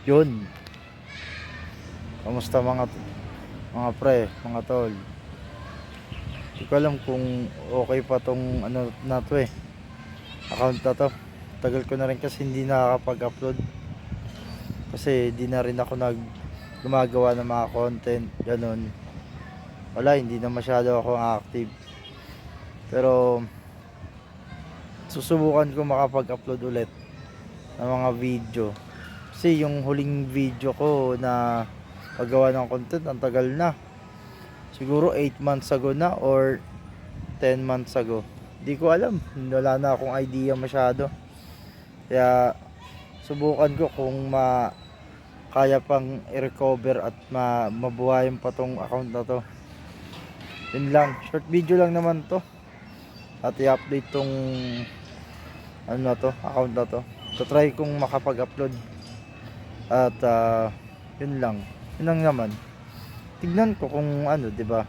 Yun. Kamusta mga pre, mga tol? Hindi ko alam kung okay pa tong ano na to account na to. Tagal ko na rin kasi hindi nakakapag-upload. Kasi hindi na rin ako gumagawa ng mga content, ganun. Wala, hindi na masyado ako active. Pero susubukan ko makapag-upload ulit ng mga video. Kasi yung huling video ko na paggawa ng content, ang tagal na. Siguro 8 months ago na or 10 months ago. Hindi ko alam. Wala na akong idea masyado. Kaya subukan ko kung kaya pang i-recover at mabuhayin pa tong account na to. Yun lang. Short video lang naman to. At i-update tong ano na to, account na to. Try kong makapag-upload. At yun lang. Yun lang naman. Tignan ko kung ano, 'di ba?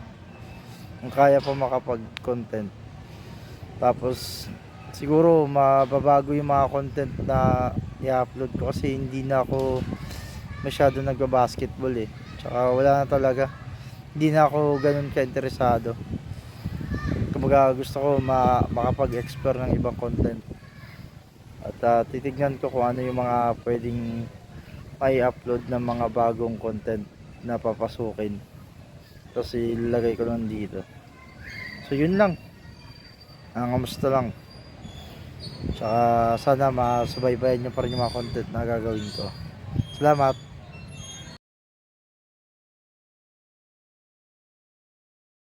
Kung kaya pa makapag-content. Tapos siguro mababago yung mga content na i-upload ko kasi hindi na ako masyado nagba-basketball Tsaka wala na talaga. Hindi na ako ganoon ka-interesado. Kumbaga gusto ko makapag-explore ng ibang content. At titignan ko kung ano yung mga pwedeng i-upload ng mga bagong content na papasukin. Tapos ilalagay ko lang dito. So yun lang. Kamusta lang. Tsaka sana masubaybayan nyo pa rin yung mga content na gagawin ko. Salamat.